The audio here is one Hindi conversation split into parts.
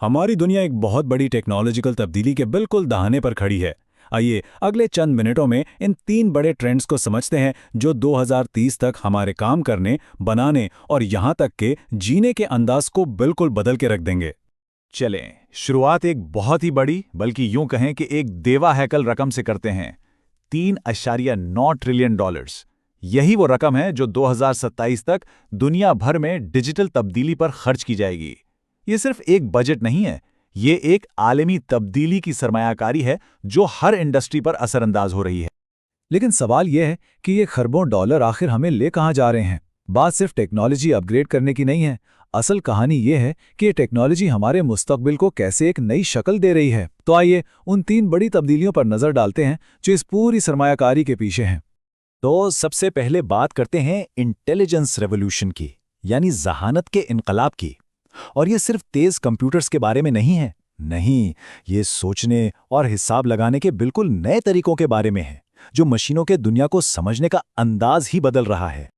हमारी दुनिया एक बहुत बड़ी टेक्नोलॉजिकल तब्दीली के बिल्कुल दहाने पर खड़ी है। आइए अगले चंद मिनटों में इन 3 बड़े ट्रेंड्स को समझते हैं जो 2030 तक हमारे काम करने, बनाने और यहाँ तक के जीने के अंदाज को बिल्कुल बदल के रख देंगे। चलें, शुरुआत एक बहुत ही बड़ी, बल्कि यूं कहें कि एक देवा हैकल रकम से करते हैं। 3.9 ट्रिलियन डॉलर्स। यही वो रकम है जो 2027 तक दुनिया भर में डिजिटल तब्दीली पर खर्च की जाएगी। ये सिर्फ एक बजट नहीं है, ये एक आलमी तब्दीली की सरमायाकारी है जो हर इंडस्ट्री पर असरअंदाज हो रही है। लेकिन सवाल यह है कि ये खरबों डॉलर आखिर हमें ले कहाँ जा रहे हैं। बात सिर्फ टेक्नोलॉजी अपग्रेड करने की नहीं है, असल कहानी ये है कि ये टेक्नोलॉजी हमारे मुस्तकबिल को कैसे एक नई शक्ल दे रही है। तो आइए उन 3 बड़ी तब्दीलियों पर नजर डालते हैं जो इस पूरी सरमायाकारी के पीछे हैं। तो सबसे पहले बात करते हैं इंटेलिजेंस रेवोल्यूशन की, यानी जहानत के इनकलाब की। और ये सिर्फ तेज कंप्यूटर्स के बारे में नहीं है, नहीं, ये सोचने और हिसाब लगाने के बिल्कुल नए तरीकों के बारे में है, जो मशीनों के दुनिया को समझने का अंदाज ही बदल रहा है।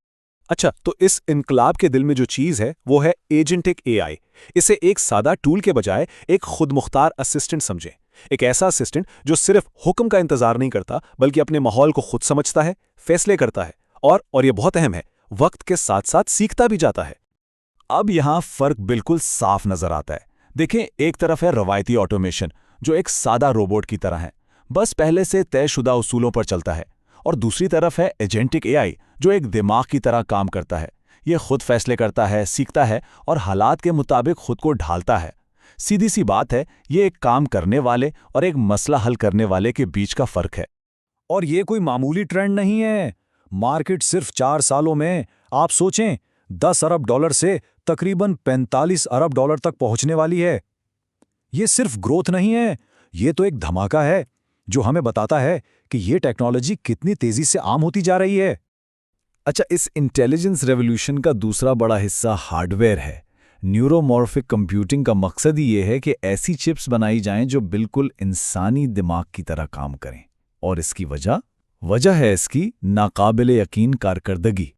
अच्छा, तो इस इनकलाब के दिल में जो चीज है वो है एजेंटिक एआई। इसे एक सादा टूल के बजाय एक खुदमुख्तार असिस्टेंट समझें। एक ऐसा असिस्टेंट जो सिर्फ हुक्म का इंतजार नहीं करता, बल्कि अपने माहौल को खुद समझता है, फैसले करता है और ये बहुत अहम है, वक्त के साथ साथ सीखता भी जाता है। अब यहां फर्क बिल्कुल साफ नजर आता है। देखें, एक तरफ है रवायती ऑटोमेशन, जो एक सादा रोबोट की तरह है, बस पहले से तयशुदा उसूलों पर चलता है। और दूसरी तरफ है एजेंटिक एआई, जो एक दिमाग की तरह काम करता है। ये खुद फैसले करता है, सीखता है और हालात के मुताबिक खुद को ढालता है। सीधी सी बात है, ये एक काम करने वाले और एक मसला हल करने वाले के बीच का फर्क है। और ये कोई मामूली ट्रेंड नहीं है। मार्केट सिर्फ 4 सालों में, आप सोचें, 10 अरब डॉलर से तकरीबन 45 अरब डॉलर तक पहुंचने वाली है। ये सिर्फ ग्रोथ नहीं है, ये तो एक धमाका है जो हमें बताता है कि ये टेक्नोलॉजी कितनी तेजी से आम होती जा रही है। अच्छा, इस इंटेलिजेंस रेवोल्यूशन का दूसरा बड़ा हिस्सा हार्डवेयर है। न्यूरोमॉर्फिक कंप्यूटिंग का मकसद ही ये है कि ऐसी चिप्स बनाई जाएं जो बिल्कुल इंसानी दिमाग की तरह काम करें। और इसकी वजह है इसकी नाकाबिले यकीन कारकर्दगी।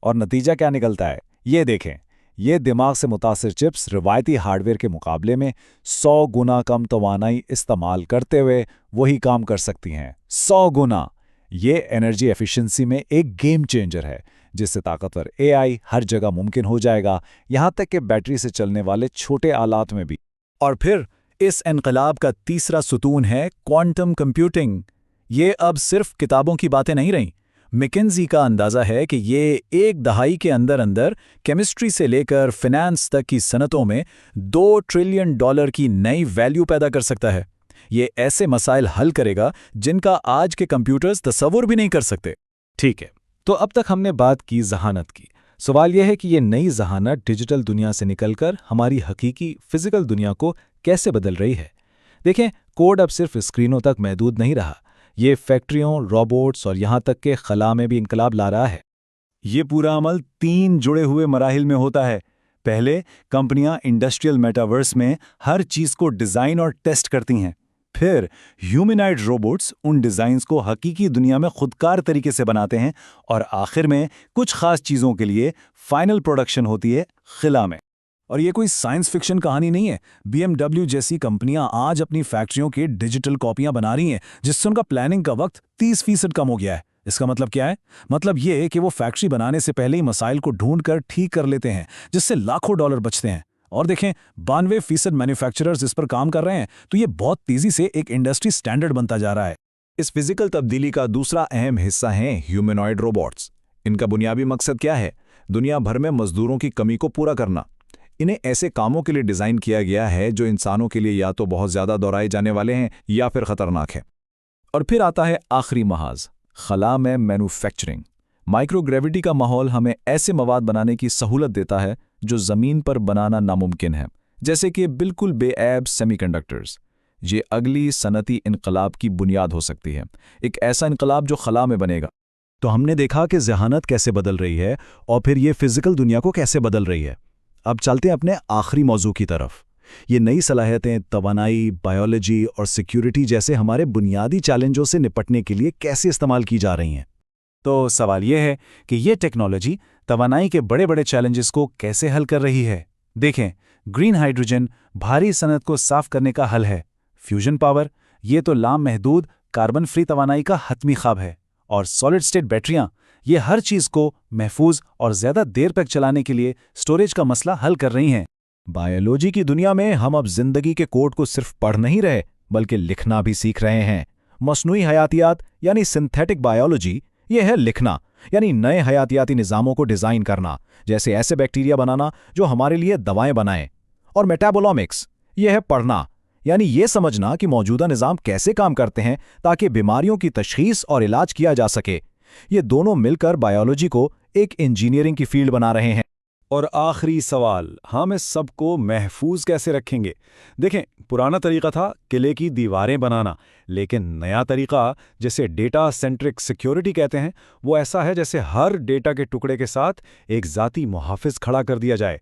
और नतीजा क्या निकलता है, ये देखें। ये दिमाग से मुतासिर चिप्स रिवायती हार्डवेयर के मुकाबले में 100 गुना कम तवानाई इस्तेमाल करते हुए वही काम कर सकती हैं। 100 गुना! ये एनर्जी एफिशिएंसी में एक गेम चेंजर है, जिससे ताकतवर एआई हर जगह मुमकिन हो जाएगा, यहाँ तक कि बैटरी से चलने वाले छोटे आलात में भी। और फिर इस इनकलाब का तीसरा सुतून है क्वांटम कंप्यूटिंग। ये अब सिर्फ किताबों की बातें नहीं रहीं। मैकेंजी का अंदाजा है कि ये एक दहाई के अंदर अंदर केमिस्ट्री से लेकर फिनेंस तक की सनतों में 2 ट्रिलियन डॉलर की नई वैल्यू पैदा कर सकता है। ये ऐसे मसाइल हल करेगा जिनका आज के कंप्यूटर्स तसव्वुर भी नहीं कर सकते। ठीक है, तो अब तक हमने बात की जहानत की। सवाल यह है कि ये नई जहानत डिजिटल दुनिया से निकलकर हमारी हकीकी फिजिकल दुनिया को कैसे बदल रही है। देखें, कोड अब सिर्फ स्क्रीनों तक महदूद नहीं रहा, ये फैक्ट्रियों, रोबोट्स और यहाँ तक के खला में भी इनकलाब ला रहा है। ये पूरा अमल 3 जुड़े हुए मराहिल में होता है। पहले, कंपनियां इंडस्ट्रियल मेटावर्स में हर चीज को डिजाइन और टेस्ट करती हैं। फिर ह्यूमनॉइड रोबोट्स उन डिजाइन्स को हकीकी दुनिया में खुदकार तरीके से बनाते हैं। और आखिर में कुछ खास चीजों के लिए फाइनल प्रोडक्शन होती है खिला में। और ये कोई साइंस फिक्शन कहानी नहीं है। BMW जैसी कंपनियां आज अपनी फैक्ट्रियों की डिजिटल कॉपियां बना रही हैं, जिससे उनका प्लानिंग का वक्त 30% कम हो गया है। इसका मतलब क्या है? मतलब ये कि वो फैक्ट्री बनाने से पहले ही मसाइल को ढूंढकर ठीक कर लेते हैं, जिससे लाखों डॉलर बचते हैं। और देखें, 92% मैन्युफैक्चरर्स इस पर काम कर रहे हैं, तो ये बहुत तेजी से एक इंडस्ट्री स्टैंडर्ड बनता जा रहा है। इस फिजिकल तब्दीली का दूसरा अहम हिस्सा है ह्यूमनॉइड रोबोट्स। इनका बुनियादी मकसद क्या है? दुनिया भर में मजदूरों की कमी को पूरा करना। इन्हें ऐसे कामों के लिए डिजाइन किया गया है जो इंसानों के लिए या तो बहुत ज्यादा दोहराए जाने वाले हैं या फिर खतरनाक है। और फिर आता है आखिरी महाज, खला में मैन्युफैक्चरिंग। माइक्रोग्रेविटी का माहौल हमें ऐसे मवाद बनाने की सहूलत देता है जो जमीन पर बनाना नामुमकिन है, जैसे कि बिल्कुल बेऐब सेमीकंडक्टर्स। ये अगली सनती इनकलाब की बुनियाद हो सकती है, एक ऐसा इनकलाब जो खला में बनेगा। तो हमने देखा कि जहानत कैसे बदल रही है और फिर ये फिजिकल दुनिया को कैसे बदल रही है। अब चलते हैं अपने आखिरी मौजू की तरफ। ये नई सलाहियतें तवानाई, बायोलॉजी और सिक्योरिटी जैसे हमारे बुनियादी चैलेंजों से निपटने के लिए कैसे इस्तेमाल की जा रही हैं। तो सवाल यह है कि ये टेक्नोलॉजी तवानाई के बड़े बड़े चैलेंजेस को कैसे हल कर रही है। देखें, ग्रीन हाइड्रोजन, भारी सनद को साफ करने का हल है। फ्यूजन पावर, ये तो लामहदूद कार्बन फ्री तवानाई का हतमी ख्वाब है। और सॉलिड स्टेट बैटरियां, ये हर चीज़ को महफूज और ज़्यादा देर तक चलाने के लिए स्टोरेज का मसला हल कर रही हैं। बायोलॉजी की दुनिया में हम अब जिंदगी के कोड को सिर्फ पढ़ नहीं रहे, बल्कि लिखना भी सीख रहे हैं। मस्नूई हयातियात यानी सिंथेटिक बायोलॉजी, ये है लिखना, यानी नए हयातियाती निज़ामों को डिज़ाइन करना, जैसे ऐसे बैक्टीरिया बनाना जो हमारे लिए दवाएं बनाएं। और मेटाबोलॉमिक्स, ये है पढ़ना, यानी ये समझना कि मौजूदा निज़ाम कैसे काम करते हैं ताकि बीमारियों की तशखीस और इलाज किया जा सके। ये दोनों मिलकर बायोलॉजी को एक इंजीनियरिंग की फील्ड बना रहे हैं। और आखिरी सवाल, हम इस सब को महफूज कैसे रखेंगे? देखें, पुराना तरीका था किले की दीवारें बनाना, लेकिन नया तरीका, जिसे डेटा सेंट्रिक सिक्योरिटी कहते हैं, वो ऐसा है जैसे हर डेटा के टुकड़े के साथ एक ज़ाती मुहाफिज खड़ा कर दिया जाए।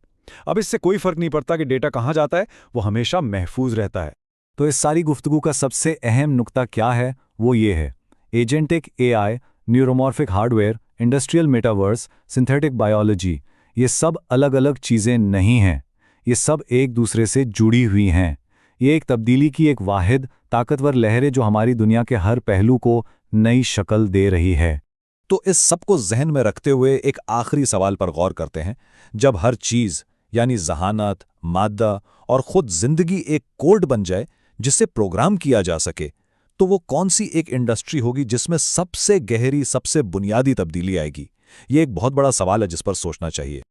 अब इससे कोई फर्क नहीं पड़ता कि डेटा कहाँ जाता है, वो हमेशा महफूज रहता है। तो इस सारी गुफ्तगू का सबसे अहम नुक्ता क्या है? वो ये है, agentic AI, neuromorphic hardware, industrial metaverse, synthetic biology, ये सब अलग अलग चीज़ें नहीं हैं। ये सब एक दूसरे से जुड़ी हुई हैं। ये एक तब्दीली की एक वाहिद ताकतवर लहर है जो हमारी दुनिया के हर पहलू को नई शक्ल दे रही है। तो इस सब को जहन में रखते हुए एक आखिरी सवाल पर गौर करते हैं। जब हर चीज़ यानी ज़हानत, मादा और खुद जिंदगी एक कोड बन जाए जिसे प्रोग्राम किया जा सके, तो वो कौन सी एक इंडस्ट्री होगी जिसमें सबसे गहरी, सबसे बुनियादी तब्दीली आएगी? ये एक बहुत बड़ा सवाल है जिस पर सोचना चाहिए।